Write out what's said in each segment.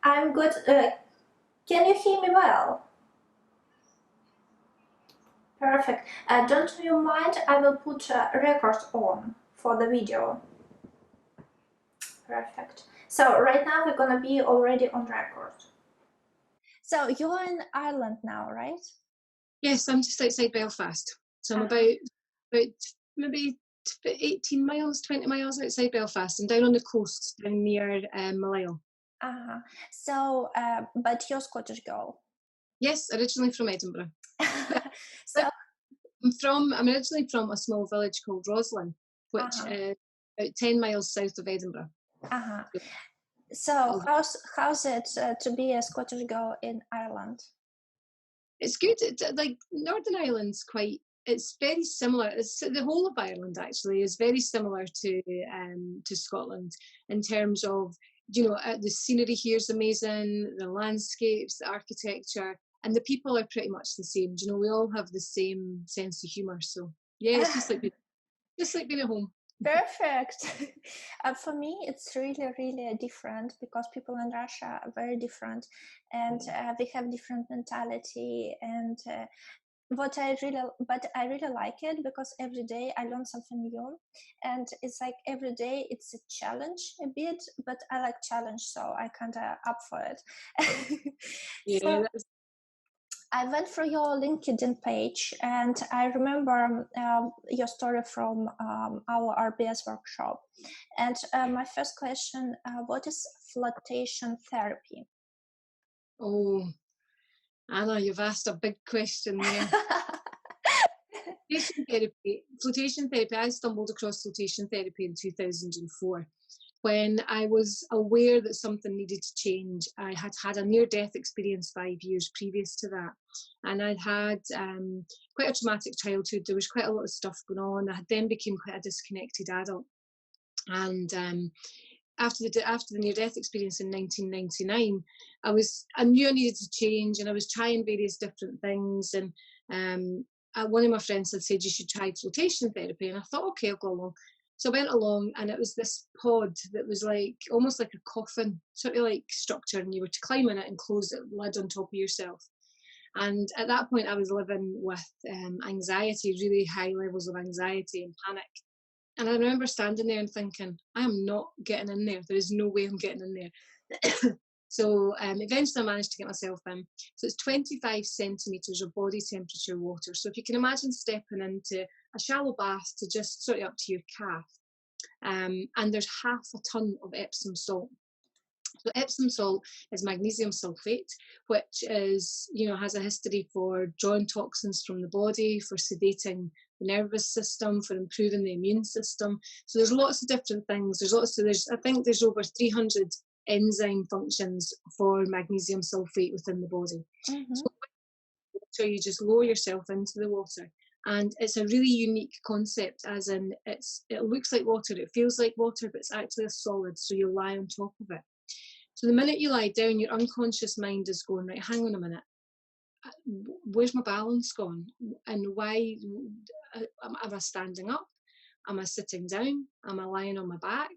I'm good. Can you hear me well? Perfect. Don't you mind? I will put a record on for the video. Perfect. So right now we're gonna be already on record. So you're in Ireland now, right? Yes, I'm just outside Belfast. So I'm about maybe 18 miles, 20 miles outside Belfast. I'm down on the coast, down near Malyle. So, but you're Scottish girl. Yes, originally from Edinburgh. So I'm originally from a small village called Roslin, which is about 10 miles south of Edinburgh. So how's it to be a Scottish girl in Ireland? It's good. Like Northern Ireland's it's very similar. The whole of Ireland actually is very similar to Scotland in terms of, the scenery here is amazing, the landscapes, the architecture, and the people are pretty much the same. We all have the same sense of humour. So yeah, it's just like being at home. Perfect. For me, it's really different because people in Russia are very different, and we have different mentality. And but I really like it because every day I learn something new, and it's like every day it's a challenge a bit. But I like challenge, so I kind of up for it. Yeah. I went through your LinkedIn page and I remember your story from our RBS workshop. And my first question, what is floatation therapy? Oh, Anna, you've asked a big question there. Floatation therapy, I stumbled across floatation therapy in 2004. When I was aware that something needed to change. I had had a near-death experience 5 years previous to that, and I'd had quite a traumatic childhood. There was quite a lot of stuff going on. I then became quite a disconnected adult, and after the near-death experience in 1999, I knew I needed to change, and I was trying various different things. And one of my friends had said you should try floatation therapy, and I thought, okay, I'll go along. So I went along, and it was this pod that was almost like a coffin, sort of like structure, and you were to climb in it and close the lid on top of yourself. And at that point, I was living with anxiety, really high levels of anxiety and panic. And I remember standing there and thinking, I am not getting in there. There is no way I'm getting in there. So eventually I managed to get myself in. So it's 25 centimetres of body temperature water. So if you can imagine stepping into a shallow bath to just sort of up to your calf. And there's half a ton of Epsom salt. So Epsom salt is magnesium sulfate, which is, has a history for drawing toxins from the body, for sedating the nervous system, for improving the immune system. So there's lots of different things. I think there's over 300 enzyme functions for magnesium sulfate within the body. So you just lower yourself into the water. And it's a really unique concept, as in it looks like water, it feels like water, but it's actually a solid, so you lie on top of it. So the minute you lie down, your unconscious mind is going, right, hang on a minute, where's my balance gone? And why, am I standing up? Am I sitting down? Am I lying on my back?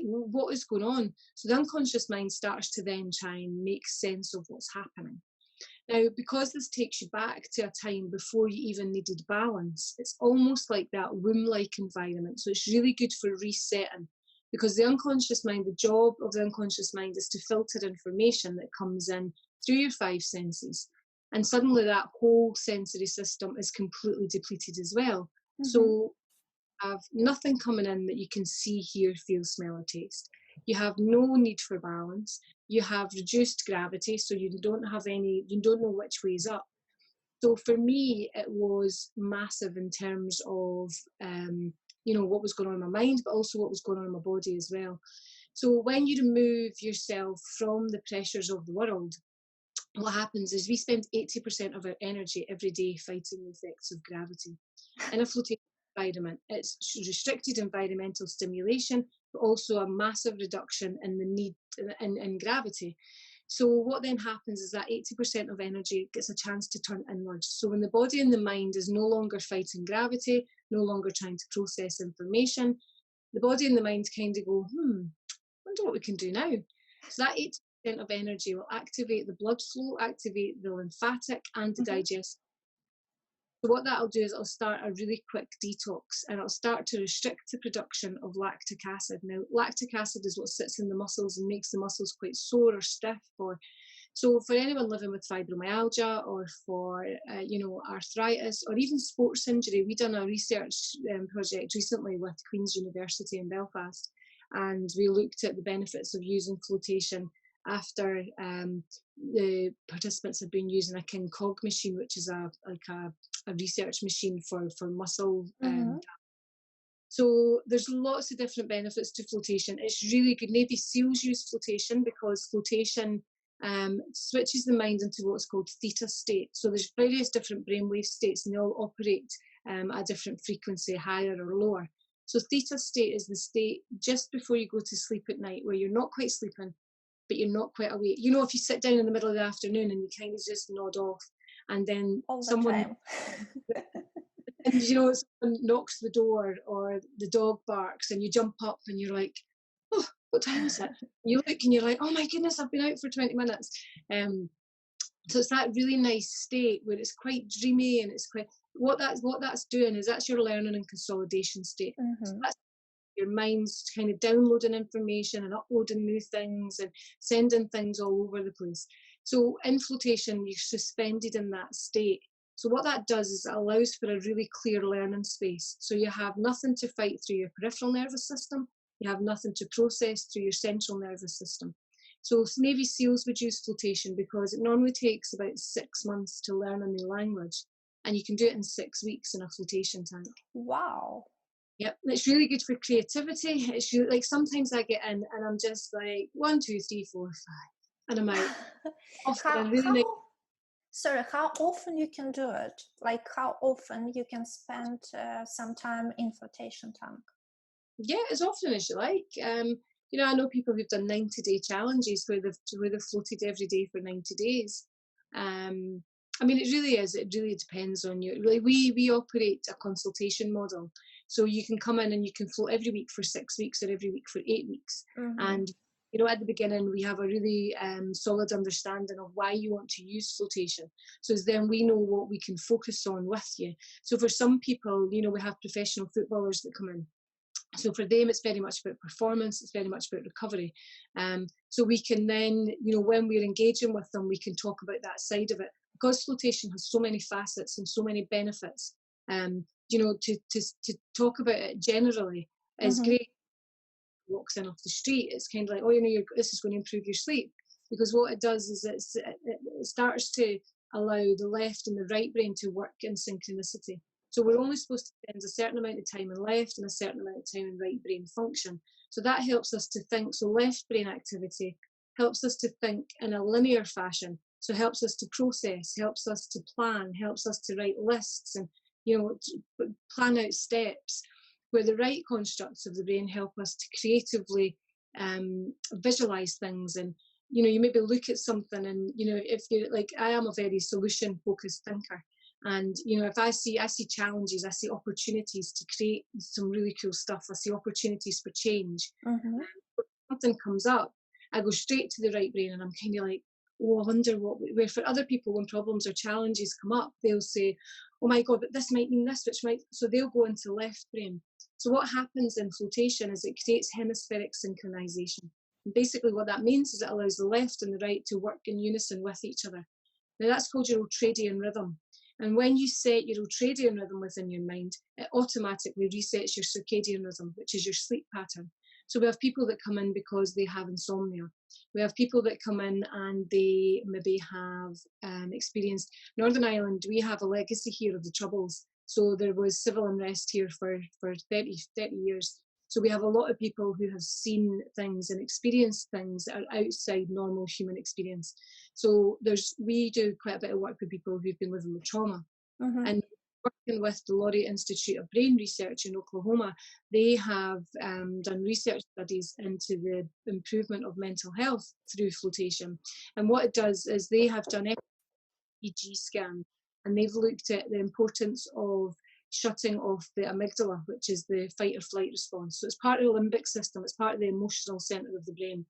What is going on? So the unconscious mind starts to then try and make sense of what's happening. Now, because this takes you back to a time before you even needed balance, it's almost like that womb-like environment. So it's really good for resetting, because the unconscious mind, the job of the unconscious mind is to filter information that comes in through your 5 senses. And suddenly that whole sensory system is completely depleted as well. So you have nothing coming in that you can see, hear, feel, smell, or taste. You have no need for balance. You have reduced gravity, so you don't know which way is up. So for me, it was massive in terms of, what was going on in my mind, but also what was going on in my body as well. So when you remove yourself from the pressures of the world, what happens is we spend 80% of our energy every day fighting the effects of gravity. In a floating environment, it's restricted environmental stimulation, but also a massive reduction in the need in gravity. So what then happens is that 80% of energy gets a chance to turn inwards. So when the body and the mind is no longer fighting gravity, no longer trying to process information, the body and the mind kind of go, wonder what we can do now. So that of energy will activate the blood flow, activate the lymphatic and the digestive. So what that'll do is it'll start a really quick detox, and it'll start to restrict the production of lactic acid. Now, lactic acid is what sits in the muscles and makes the muscles quite sore or stiff. So for anyone living with fibromyalgia, or for arthritis, or even sports injury, we done a research project recently with Queen's University in Belfast, and we looked at the benefits of using flotation after the participants had been using a King Cog machine, which is a research machine for muscle. So there's lots of different benefits to flotation. It's really good. Navy SEALs use flotation because flotation switches the mind into what's called theta state. So there's various different brainwave states, and they all operate at a different frequency, higher or lower. So theta state is the state just before you go to sleep at night, where you're not quite sleeping, but you're not quite awake. You know, if you sit down in the middle of the afternoon and you kind of just nod off, and then someone someone knocks the door, or the dog barks, and you jump up and you're like, oh, what time is it? You look and you're like, oh my goodness, I've been out for 20 minutes. So it's that really nice state where it's quite dreamy, and it's quite, what that's doing is that's your learning and consolidation state. So that's your mind's kind of downloading information and uploading new things and sending things all over the place. So in flotation, you're suspended in that state. So what that does is it allows for a really clear learning space. So you have nothing to fight through your peripheral nervous system. You have nothing to process through your central nervous system. So Navy SEALs would use flotation because it normally takes about 6 months to learn a new language. And you can do it in 6 weeks in a flotation tank. Wow. Yep, it's really good for creativity. It's really, like, sometimes I get in and I'm just like 1, 2, 3, 4, 5, and I'm out. How often you can do it? Like, how often you can spend some time in flotation tank? Yeah, as often as you like. I know people who've done 90-day challenges where they've floated every day for 90 days. I mean, it really depends on you. Like, we operate a consultation model. So you can come in and you can float every week for 6 weeks, or every week for 8 weeks. And, at the beginning, we have a really solid understanding of why you want to use flotation. So then we know what we can focus on with you. So for some people, we have professional footballers that come in. So for them, it's very much about performance. It's very much about recovery. So we can then, when we're engaging with them, we can talk about that side of it. Because flotation has so many facets and so many benefits, to talk about it generally is great. Walks in off the street, it's kind of like, this is going to improve your sleep, because what it does is it starts to allow the left and the right brain to work in synchronicity. So we're only supposed to spend a certain amount of time in left and a certain amount of time in right brain function. So that helps us to think. So left brain activity helps us to think in a linear fashion. So helps us to process, helps us to plan, helps us to write lists and, plan out steps, where the right constructs of the brain help us to creatively visualize things. And, you maybe look at something and, if you're like, I am a very solution focused thinker. And, if I see challenges, I see opportunities to create some really cool stuff. I see opportunities for change. When something comes up, I go straight to the right brain, and I'm kind of like, oh, I wonder where for other people, when problems or challenges come up, they'll say, oh my God, but this might mean this, so they'll go into left brain. So what happens in flotation is it creates hemispheric synchronization. And basically what that means is it allows the left and the right to work in unison with each other. Now that's called your ultradian rhythm. And when you set your ultradian rhythm within your mind, it automatically resets your circadian rhythm, which is your sleep pattern. So we have people that come in because they have insomnia. We have people that come in and they maybe have experienced Northern Ireland. We have a legacy here of the Troubles. So there was civil unrest here for 30 years. So we have a lot of people who have seen things and experienced things that are outside normal human experience. So we do quite a bit of work with people who've been living with trauma. And working with the Laurie Institute of Brain Research in Oklahoma, they have done research studies into the improvement of mental health through flotation. And what it does is they have done EEG scans, and they've looked at the importance of shutting off the amygdala, which is the fight or flight response. So it's part of the limbic system, it's part of the emotional center of the brain.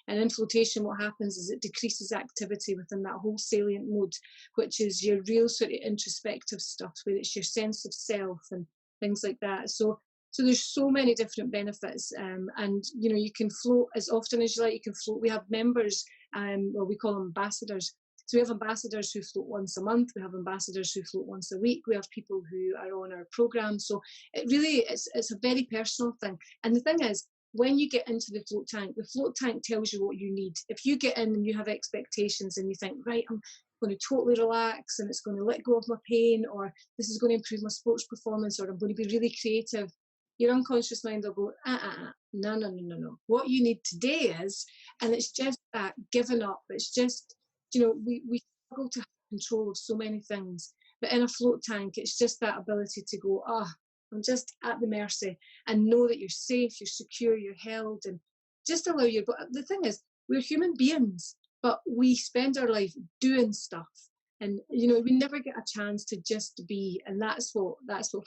And in flotation, what happens is it decreases activity within that whole salient mode, which is your real sort of introspective stuff, where it's your sense of self and things like that. So there's so many different benefits, and you can float as often as you like. You can float. We have members, well, we call them ambassadors. So we have ambassadors who float once a month. We have ambassadors who float once a week. We have people who are on our program. So it really it's a very personal thing. And the thing is, when you get into the float tank tells you what you need. If you get in and you have expectations and you think, right, I'm going to totally relax and it's going to let go of my pain, or this is going to improve my sports performance, or I'm going to be really creative, your unconscious mind will go, no. What you need today is, and it's just that giving up. It's just, we struggle to have control of so many things. But in a float tank, it's just that ability to go, I'm just at the mercy, and know that you're safe, you're secure, you're held, and just allow your. But the thing is, we're human beings, but we spend our life doing stuff. And we never get a chance to just be, and that's what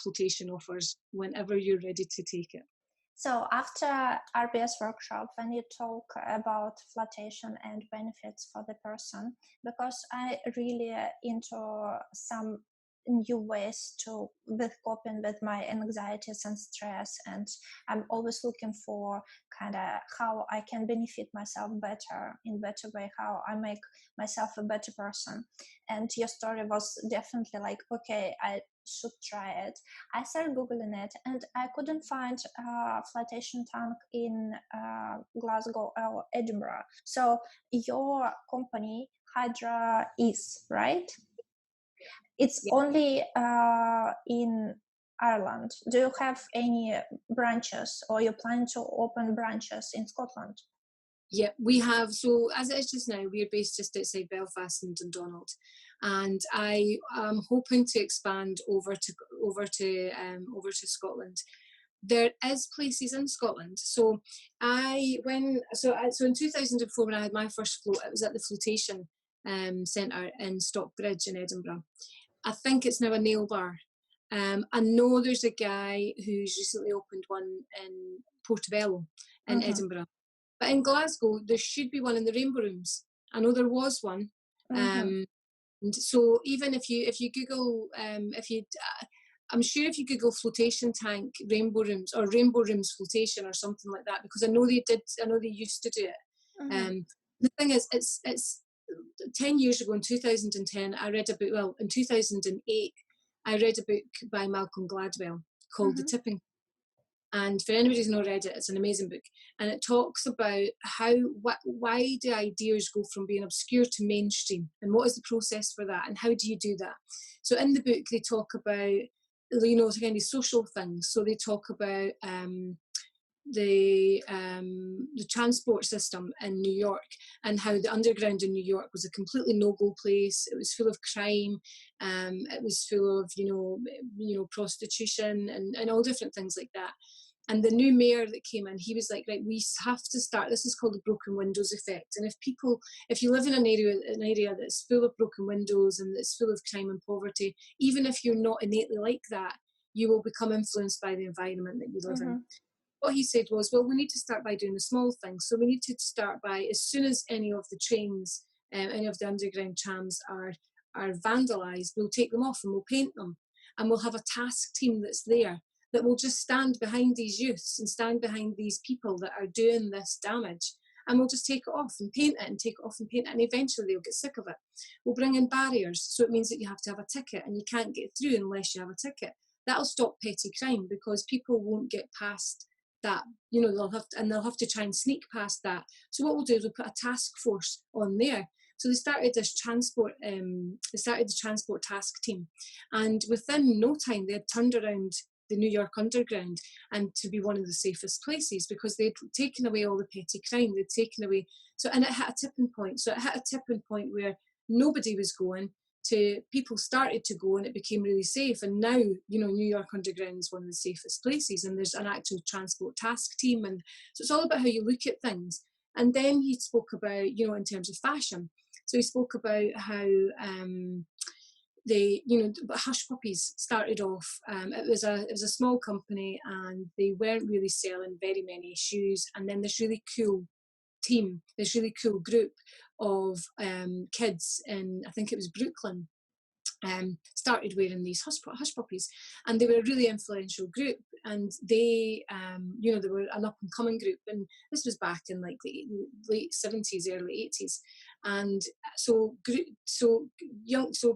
flotation offers whenever you're ready to take it. So after RBS workshop, when you talk about flotation and benefits for the person, because I really into some new ways with coping with my anxieties and stress, and I'm always looking for kind of how I can benefit myself in better way, how I make myself a better person. And your story was definitely like, okay, I should try it. I started Googling it and I couldn't find a flotation tank in Glasgow or Edinburgh. So your company, Hydra, is, right? It's only in Ireland. Do you have any branches, or you plan to open branches in Scotland? Yeah, we have. So as it is just now, we're based just outside Belfast and Dundonald, and I am hoping to expand over to Scotland. There is places in Scotland. So in 2004, when I had my first float, it was at the Flotation Centre in Stockbridge in Edinburgh. I think it's now a nail bar. I know there's a guy who's recently opened one in Portobello in Edinburgh. But in Glasgow, there should be one in the Rainbow Rooms. I know there was one. And so even if you Google, I'm sure if you Google flotation tank Rainbow Rooms or Rainbow Rooms flotation or something like that, because I know they used to do it. The thing is, it's 10 years ago in 2010, I read a book, well, in 2008, I read a book by Malcolm Gladwell called The Tipping. And for anybody who's not read it, it's an amazing book. And it talks about why do ideas go from being obscure to mainstream, and what is the process for that, and how do you do that? So in the book, they talk about, kind of social things. So they talk about the transport system in New York, and how the underground in New York was a completely no-go place. It was full of crime. It was full of prostitution and all different things like that. And the new mayor that came in, he was like, right, we have to start. This is called the broken windows effect. And if you live in an area that's full of broken windows and that's full of crime and poverty, even if you're not innately like that, you will become influenced by the environment that you live in. What he said was, well, we need to start by doing the small things. So we need to start by, as soon as any of the trains, any of the underground trams are vandalised, we'll take them off and we'll paint them. And we'll have a task team that's there that will just stand behind these youths and stand behind these people that are doing this damage. And we'll just take it off and paint it and take it off and paint it. And eventually they'll get sick of it. We'll bring in barriers. So it means that you have to have a ticket and you can't get through unless you have a ticket. That'll stop petty crime, because people won't get past that, they'll have to try and sneak past that. So what we'll do is we'll put a task force on there. So they started the transport task team, and within no time they had turned around the New York Underground and to be one of the safest places, because they'd taken away all the petty crime. They'd taken away, and it hit a tipping point. So it hit a tipping point where nobody was going, to people started to go, and it became really safe. And now, New York Underground is one of the safest places, and there's an actual transport task team. And so it's all about how you look at things. And then he spoke about, in terms of fashion. So he spoke about how but Hush Puppies started off. It was a small company, and they weren't really selling very many shoes. And then this really cool team, this really cool group of kids in, I think it was Brooklyn, started wearing these hush puppies, and they were a really influential group, and they they were an up and coming group, and this was back in like the late 70s, early 80s. And so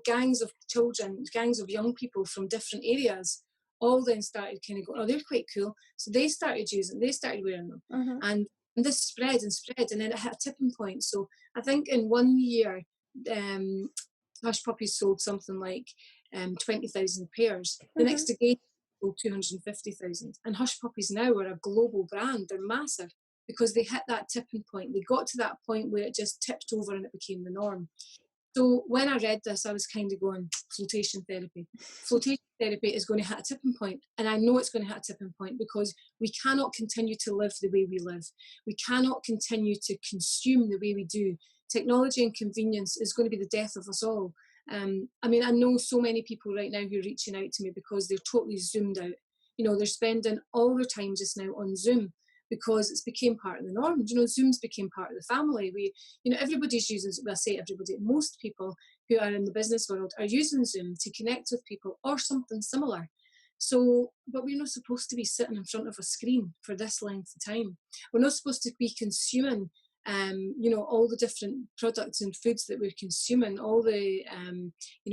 gangs of children, gangs of young people from different areas all then started kind of going, oh, they're quite cool, so they started wearing them. And this spread and spread, and then it hit a tipping point. So I think in 1 year, Hush Puppies sold something like 20,000 pairs. The next day, sold 250,000. And Hush Puppies now are a global brand. They're massive because they hit that tipping point. They got to that point where it just tipped over and it became the norm. So when I read this, I was kind of going, floatation therapy. Floatation therapy is going to hit a tipping point. And I know it's going to hit a tipping point because we cannot continue to live the way we live. We cannot continue to consume the way we do. Technology and convenience is going to be the death of us all. I mean, I know so many people right now who are reaching out to me because they're totally zoomed out. They're spending all their time just now on Zoom because it's became part of the norm. Zoom's became part of the family. Everybody's using, well, I say everybody, most people who are in the business world are using Zoom to connect with people or something similar. So, but we're not supposed to be sitting in front of a screen for this length of time. We're not supposed to be consuming all the different products and foods that we're consuming, all the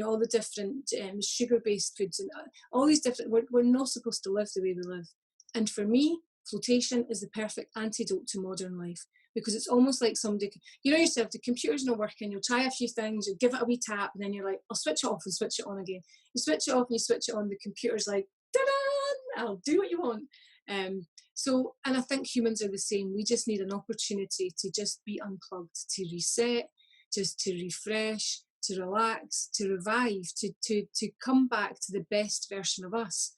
all the different sugar-based foods, and all these different. We're not supposed to live the way we live. And for me, floatation is the perfect antidote to modern life, because it's almost like somebody, yourself, the computer's not working, you'll try a few things, you'll give it a wee tap, and then you're like, I'll switch it off and switch it on again. You switch it off and you switch it on, the computer's like, ta-da! I'll do what you want. And I think humans are the same. We just need an opportunity to just be unplugged, to reset, just to refresh, to relax, to revive, to come back to the best version of us.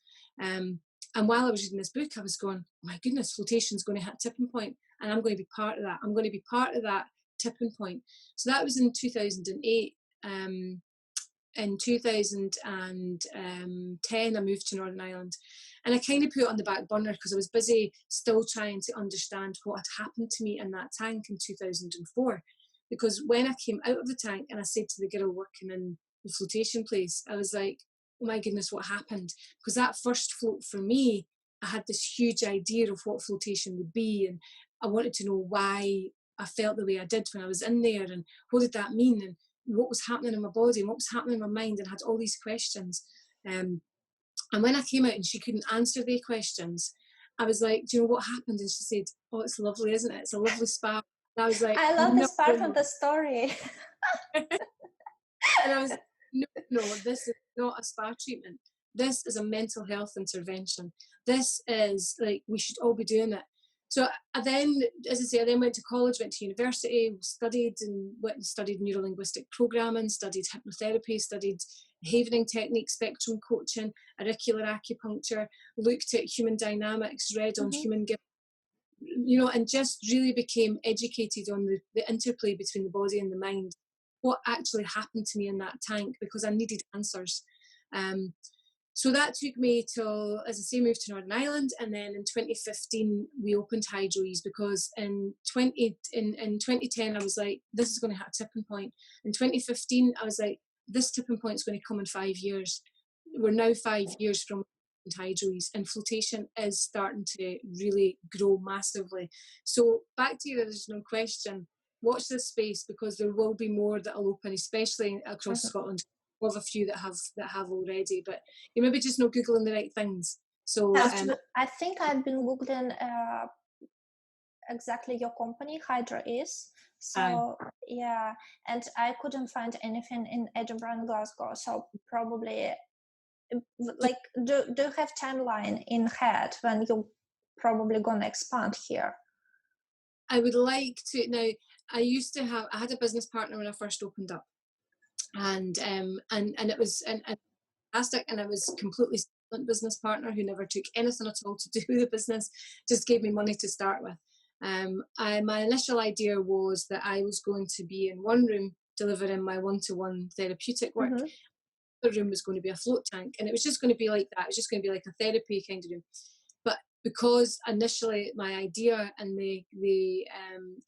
And while I was reading this book, I was going, oh my goodness, flotation's going to hit a tipping point, and I'm going to be part of that. I'm going to be part of that tipping point. So that was in 2008. In 2010, I moved to Northern Ireland, and I kind of put it on the back burner because I was busy still trying to understand what had happened to me in that tank in 2004. Because when I came out of the tank and I said to the girl working in the flotation place, I was like, oh my goodness, what happened? Because that first float for me, I had this huge idea of what flotation would be, and I wanted to know why I felt the way I did when I was in there, and what did that mean, and what was happening in my body and what was happening in my mind, and had all these questions. And when I came out and she couldn't answer the questions, I was like, do you know what happened? And she said, oh, it's lovely, isn't it? It's a lovely spa. And I was like, I love this part of the story. And I was like, no, this is not a spa treatment. This is a mental health intervention. This is like, we should all be doing it. So I then, as I say, I then went to college, went to university, studied neurolinguistic programming, studied hypnotherapy, studied havening techniques, spectrum coaching, auricular acupuncture, looked at human dynamics, read on human gifts, and just really became educated on the interplay between the body and the mind, what actually happened to me in that tank, because I needed answers. So that took me till, as I say, moved to Northern Ireland, and then in 2015 we opened Hydroease, because in 2010 I was like, this is going to hit a tipping point. In 2015 I was like, this tipping point is going to come in 5 years. We're now 5 years from Hydroease, and flotation is starting to really grow massively. So back to your original question, watch this space, because there will be more that will open, especially across Scotland. Of a few that have already, but you maybe just not Googling the right things. So I think I've been Googling exactly your company, Hydroease. So yeah, and I couldn't find anything in Edinburgh and Glasgow. So probably, like, do you have timeline in head when you're probably gonna expand here? I would like to. Now, I had a business partner when I first opened up. And it was fantastic, and I was completely silent business partner who never took anything at all to do with the business, just gave me money to start with. My initial idea was that I was going to be in one room delivering my one-to-one therapeutic work. other room was going to be a float tank, and it was just going to be like that. It was just going to be like a therapy kind of room. But because initially my idea and the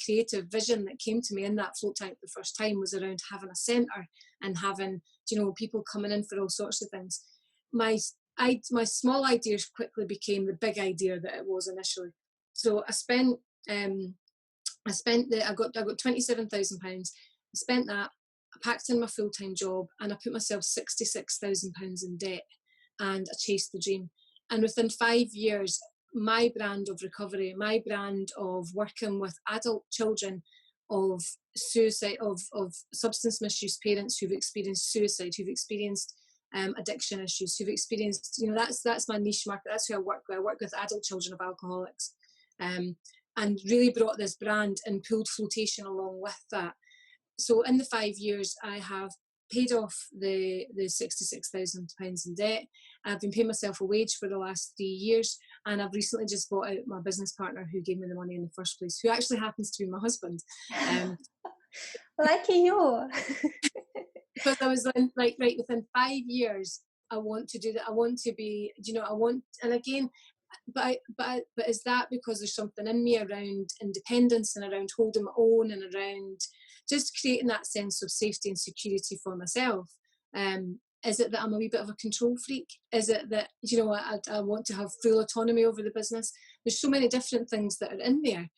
creative vision that came to me in that float tank the first time was around having a centre and having, people coming in for all sorts of things. My small ideas quickly became the big idea that it was initially. So I got £27,000. I spent that. I packed in my full-time job, and I put myself £66,000 in debt, and I chased the dream. And within 5 years, my brand of recovery, my brand of working with adult children of suicide, of substance misuse parents who've experienced suicide, who've experienced addiction issues, who've experienced, that's my niche market. That's who I work with. I work with adult children of alcoholics, and really brought this brand and pulled floatation along with that. So in the 5 years, I have paid off the £66,000 in debt. I've been paying myself a wage for the last 3 years, and I've recently just bought out my business partner who gave me the money in the first place, who actually happens to be my husband. Lucky you. Because I was like, right, within 5 years, I want to do that. I want to be, and again, but is that because there's something in me around independence and around holding my own and around just creating that sense of safety and security for myself? Is it that I'm a wee bit of a control freak? Is it that, I want to have full autonomy over the business? There's so many different things that are in there.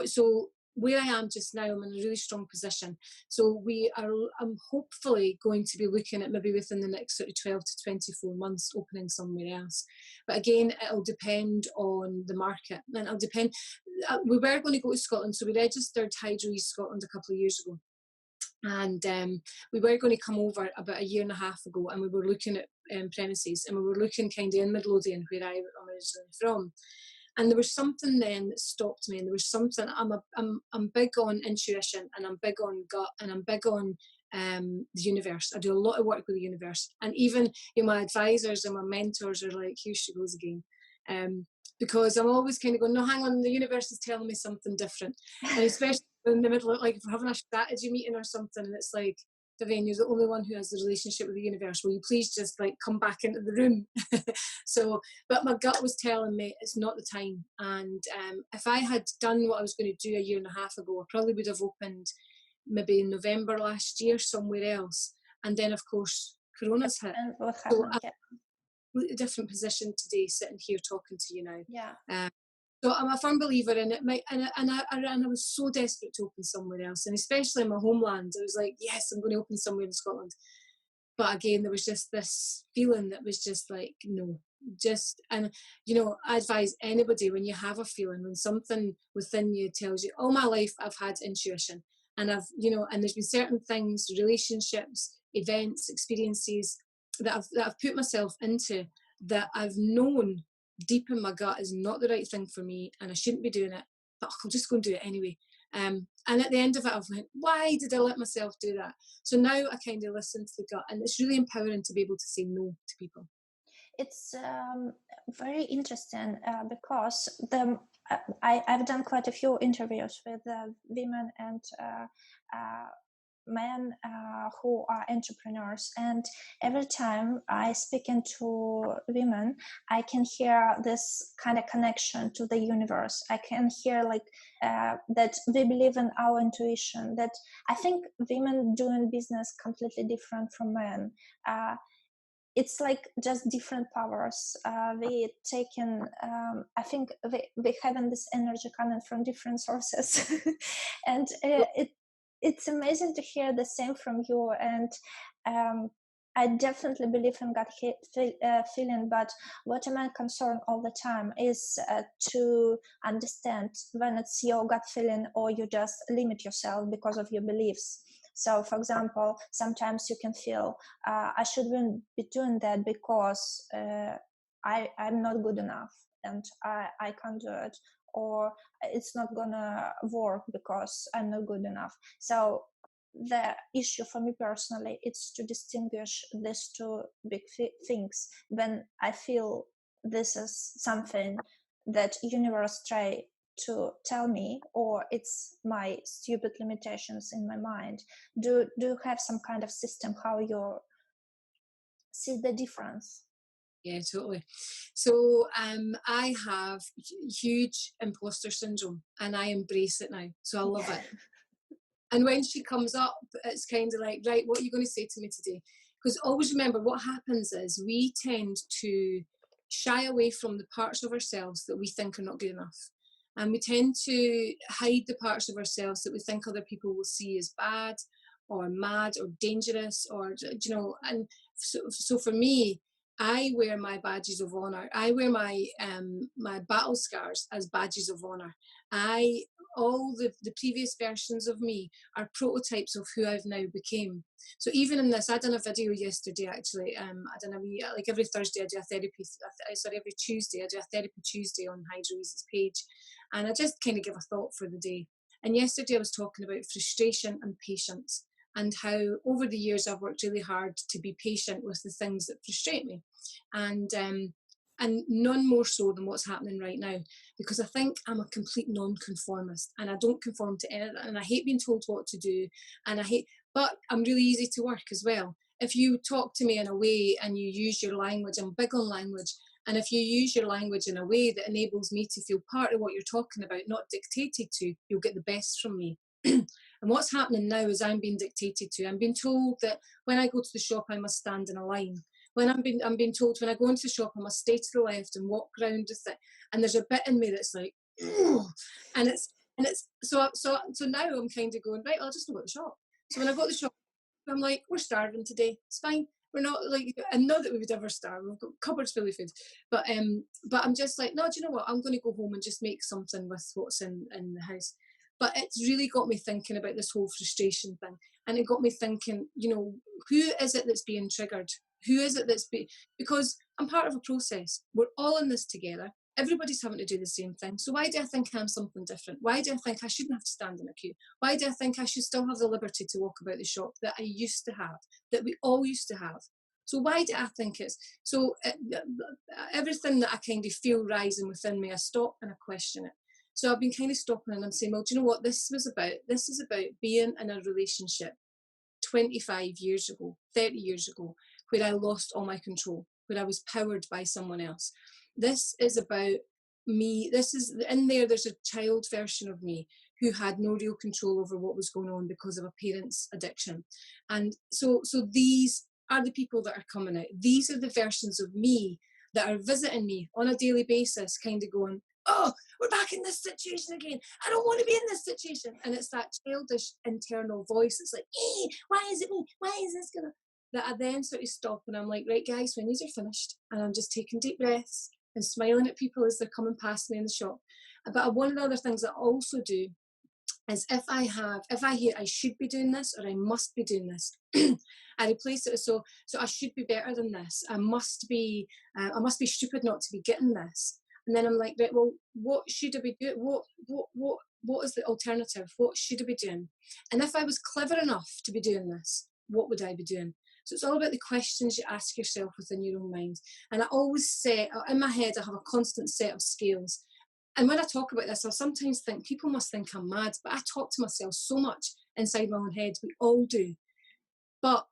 So where I am just now, I'm in a really strong position. So I'm hopefully going to be looking at maybe within the next sort of 12 to 24 months opening somewhere else. But again, it'll depend on the market, and it'll depend. We were going to go to Scotland, so we registered Hydro East Scotland a couple of years ago. And we were going to come over about a year and a half ago, and we were looking at premises, and we were looking kind of in Midlothian, where I'm originally from. And there was something then that stopped me, and there was something. I'm big on intuition, and I'm big on gut, and I'm big on the universe. I do a lot of work with the universe, and even my advisors and my mentors are like, "Here she goes again," because I'm always kind of going, "No, hang on, the universe is telling me something different," and especially in the middle of, like, if we're having a strategy meeting or something, and it's like, Vivian, you're the only one who has the relationship with the universe. Will you please just come back into the room? So, but my gut was telling me it's not the time. And if I had done what I was going to do a year and a half ago, I probably would have opened maybe in November last year somewhere else. And then, of course, Corona's hit. And what So happened? I'm in a completely different position today, sitting here talking to you now. Yeah. So I'm a firm believer in it, and I was so desperate to open somewhere else, and especially in my homeland. I was like, yes, I'm going to open somewhere in Scotland. But again, there was just this feeling that was just like, no, and I advise anybody, when you have a feeling, when something within you tells you, all my life I've had intuition, and and there's been certain things, relationships, events, experiences that I've put myself into that I've known deep in my gut is not the right thing for me, and I shouldn't be doing it, but I'll just go and do it anyway. And at the end of it, I've went, why did I let myself do that? So now I kind of listen to the gut, and it's really empowering to be able to say no to people. It's very interesting because I've done quite a few interviews with women and men who are entrepreneurs, and every time I speak into women, I can hear this kind of connection to the universe. I can hear that they believe in our intuition, that I think women doing business completely different from men. It's like just different powers. We taken, I think we having this energy coming from different sources, and it's amazing to hear the same from you. And I definitely believe in gut feeling, but what am I concerned all the time is to understand when it's your gut feeling or you just limit yourself because of your beliefs. So, for example, sometimes you can feel I shouldn't be doing that because I'm not good enough and I can't do it, or it's not gonna work because I'm not good enough. So the issue for me personally is to distinguish these two big things. When I feel this is something that universe try to tell me, or it's my stupid limitations in my mind? Do you have some kind of system how you see the difference? Yeah, totally. So I have huge imposter syndrome, and I embrace it now. So I love it. And when she comes up, it's kind of like, right, what are you going to say to me today? Because always remember, what happens is we tend to shy away from the parts of ourselves that we think are not good enough. And we tend to hide the parts of ourselves that we think other people will see as bad or mad or dangerous, or, you know, and so for me, I wear my badges of honor. I wear my battle scars as badges of honor. I all the previous versions of me are prototypes of who I've now became. So even in this, I done a video yesterday actually. I done like every Thursday I do a therapy. Sorry, every Tuesday I do a therapy Tuesday on Hydroise's page, and I just kind of give a thought for the day. And yesterday I was talking about frustration and patience, and how over the years I've worked really hard to be patient with the things that frustrate me, and none more so than what's happening right now, because I think I'm a complete non-conformist and I don't conform to anything, and I hate being told what to do, and but I'm really easy to work as well. If you talk to me in a way and you use your language, I'm big on language, and if you use your language in a way that enables me to feel part of what you're talking about, not dictated to, you'll get the best from me. And what's happening now is I'm being dictated to. I'm being told that when I go to the shop, I must stand in a line. When I'm being told when I go into the shop, I must stay to the left and walk around with it. And there's a bit in me that's like, and it's so now I'm kind of going, right, I'll just go to the shop. So when I go to the shop, I'm like, we're starving today. It's fine. We're not like, and not that we would ever starve. We've got cupboards full of food, but I'm just like, no, do you know what? I'm going to go home and just make something with what's in the house. But it's really got me thinking about this whole frustration thing, and it got me thinking, you know, who is it that's being triggered? Who is it that's because I'm part of a process. We're all in this together. Everybody's having to do the same thing. So why do I think I'm something different? Why do I think I shouldn't have to stand in a queue? Why do I think I should still have the liberty to walk about the shop that I used to have, that we all used to have? So why do I think it's so? Everything that I kind of feel rising within me, I stop and I question it. So I've been kind of stopping and I'm saying, well, do you know what this is about being in a relationship 25 years ago, 30 years ago, where I lost all my control, where I was powered by someone else. This is about me. This is in there's a child version of me who had no real control over what was going on because of a parent's addiction. And so these are the people that are coming out. These are the versions of me that are visiting me on a daily basis, kind of going, oh, we're back in this situation again. I don't want to be in this situation. And it's that childish internal voice. It's like, why is it me? Why is this going to... That I then sort of stop and I'm like, right, guys, when these are finished, and I'm just taking deep breaths and smiling at people as they're coming past me in the shop. But one of the other things I also do is if I hear I should be doing this or I must be doing this, I replace it. So I should be better than this. I must be stupid not to be getting this. And then I'm like, right, well, what should I be doing? What is the alternative? What should I be doing? And if I was clever enough to be doing this, what would I be doing? So it's all about the questions you ask yourself within your own mind. And I always say, in my head, I have a constant set of scales. And when I talk about this, I sometimes think people must think I'm mad, but I talk to myself so much inside my own head. We all do. But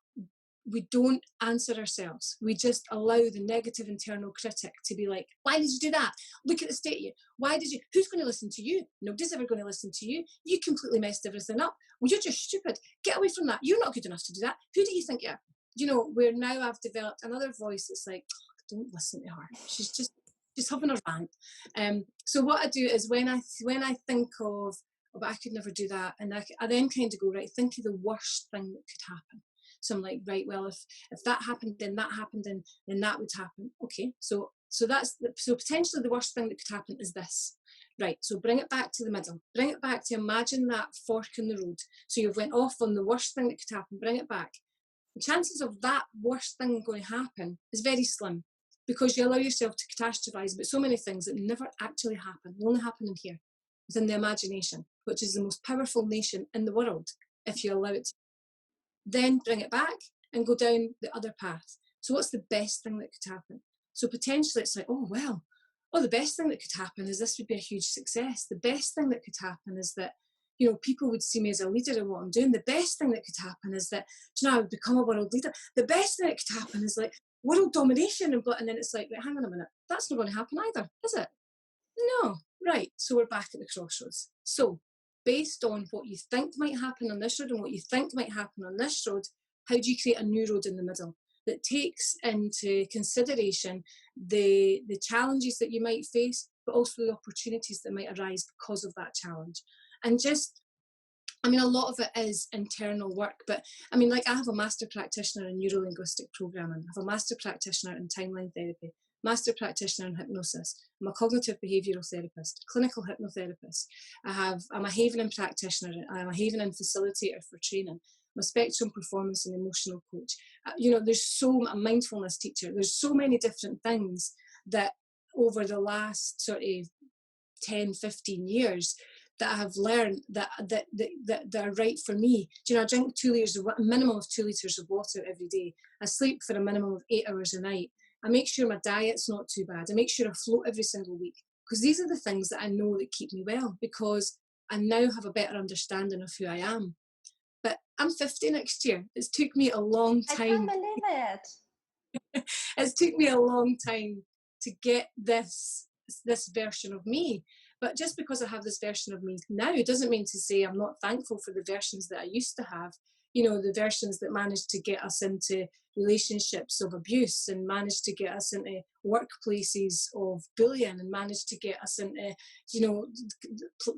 we don't answer ourselves. We just allow the negative internal critic to be like, why did you do that? Look at the state of you. Why did you? Who's going to listen to you? Nobody's ever going to listen to you. You completely messed everything up. Well, you're just stupid. Get away from that. You're not good enough to do that. Who do you think you are? You know, where now I've developed another voice that's like, don't listen to her. She's having a rant. So what I do is when I think of, oh, but I could never do that, and I then kind of go, right, think of the worst thing that could happen. So I'm like, right, well, if that happened, then that happened, then that would happen. Okay, so potentially the worst thing that could happen is this. Right, so bring it back to the middle. Bring it back to imagine that fork in the road. So you've went off on the worst thing that could happen. Bring it back. The chances of that worst thing going to happen is very slim, because you allow yourself to catastrophize about so many things that never actually happen. They only happen in here, within the imagination, which is the most powerful nation in the world, if you allow it to. Then bring it back and go down the other path. So what's the best thing that could happen? So potentially it's like, oh, well, oh, the best thing that could happen is this would be a huge success. The best thing that could happen is that, people would see me as a leader in what I'm doing. The best thing that could happen is that, I would become a world leader. The best thing that could happen is like world domination. And then it's like, hang on a minute, that's not going to happen either, is it? No. Right. So we're back at the crossroads. So based on what you think might happen on this road and what you think might happen on this road, how do you create a new road in the middle that takes into consideration the challenges that you might face, but also the opportunities that might arise because of that challenge? And a lot of it is internal work, but I have a master practitioner in neuro-linguistic programming, I have a master practitioner in timeline therapy, master practitioner in hypnosis. I'm a cognitive behavioural therapist, clinical hypnotherapist. I'm a Havening practitioner. I'm a Havening facilitator for training. I'm a spectrum performance and emotional coach. There's a mindfulness teacher. There's so many different things that over the last sort of 10, 15 years that I have learned that are right for me. I drink a minimum of 2 litres of water every day. I sleep for a minimum of 8 hours a night. I make sure my diet's not too bad. I make sure I float every single week, because these are the things that I know that keep me well, because I now have a better understanding of who I am. But I'm 50 next year. It's took me a long time. I can't believe it. It's took me a long time to get this version of me. But just because I have this version of me now, it doesn't mean to say I'm not thankful for the versions that I used to have. The versions that managed to get us into relationships of abuse, and managed to get us into workplaces of bullying, and managed to get us into,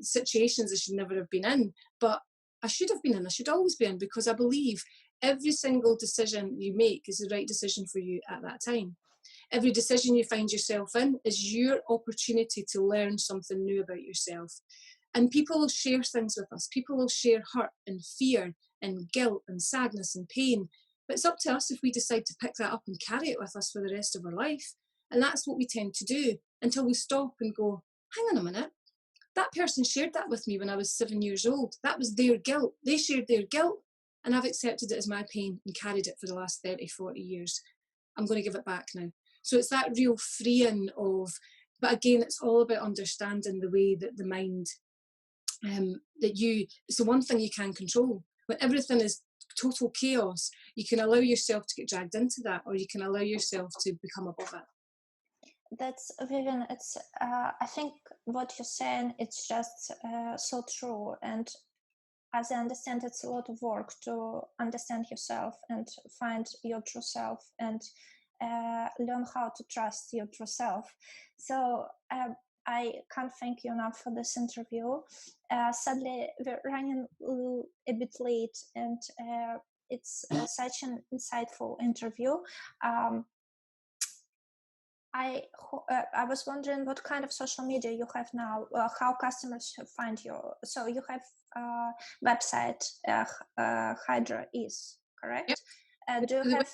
situations I should never have been in. But I should have been in, I should always be in, because I believe every single decision you make is the right decision for you at that time. Every decision you find yourself in is your opportunity to learn something new about yourself. And people will share things with us. People will share hurt and fear and guilt and sadness and pain. But it's up to us if we decide to pick that up and carry it with us for the rest of our life. And that's what we tend to do until we stop and go, hang on a minute, that person shared that with me when I was 7 years old. That was their guilt. They shared their guilt, and I've accepted it as my pain and carried it for the last 30, 40 years. I'm going to give it back now. So it's that real freeing of, but again, it's all about understanding the way that the mind, it's the one thing you can control. When everything is total chaos, you can allow yourself to get dragged into that, or you can allow yourself to become above it. That's, Vivian, it's I think what you're saying, it's just so true. And as I understand, it's a lot of work to understand yourself and find your true self, and learn how to trust your true self. So I can't thank you enough for this interview. Sadly, we're running a bit late, and it's such an insightful interview. I was wondering what kind of social media you have now, how customers find you. So you have website, Hydra is, correct? Yep. Do you have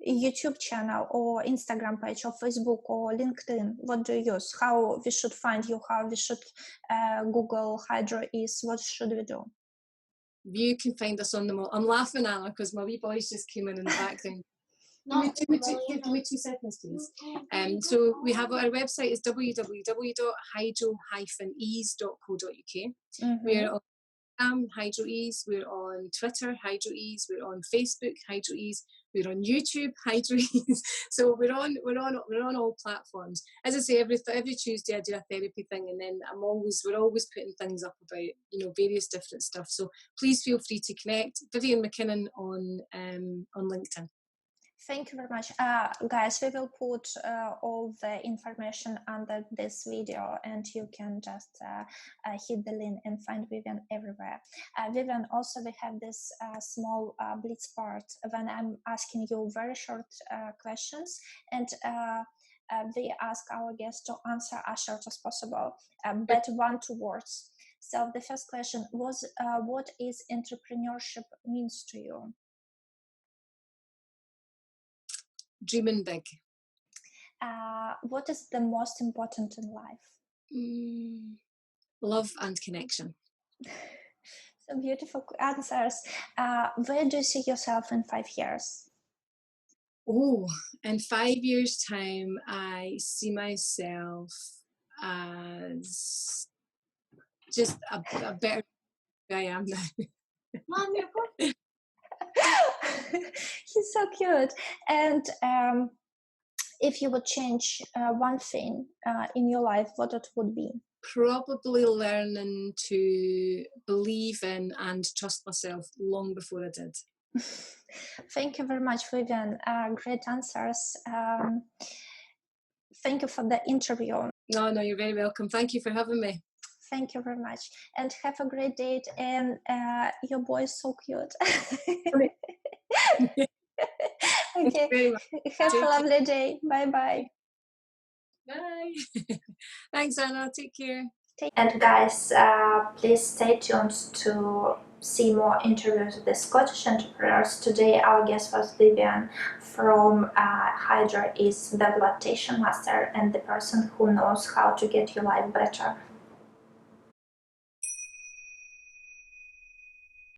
YouTube channel or Instagram page or Facebook or LinkedIn? What do you use? How we should find you? How we should Google Hydra is? What should we do? You can find us on them all. I'm laughing, Anna, because my wee boys just came in the background. Give me 2 seconds, please. So we have our website is www.hydro-ease.co.uk. We're on HydroEase, we're on Twitter, HydroEase, we're on Facebook, HydroEase, we're on YouTube, HydroEase. So we're on all platforms. As I say, every Tuesday I do a therapy thing, and then we're always putting things up about various different stuff. So please feel free to connect. Vivian McKinnon on LinkedIn. Thank you very much. Guys, we will put all the information under this video, and you can just hit the link and find Vivian everywhere. Vivian, also we have this small blitz part when I'm asking you very short questions, and we ask our guests to answer as short as possible, but 1-2 words. So the first question was, what is entrepreneurship means to you? Dreaming big. What is the most important in life? Love and connection. So beautiful answers. Where do you see yourself in 5 years? Oh, in 5 years' time, I see myself as just a better than I am now. Mom, you're good. He's so cute. And if you would change one thing in your life, what it would be? Probably learning to believe in and trust myself long before I did. Thank you very much, Vivian. Great answers. Thank you for the interview. No, you're very welcome. Thank you for having me. Thank you very much. And have a great day. And your boy is so cute. Okay. Have a lovely day. Bye-bye. Bye. Thanks, Anna. Take care. And guys, please stay tuned to see more interviews with the Scottish entrepreneurs. Today our guest was Vivian from Hydra, is the floatation master and the person who knows how to get your life better.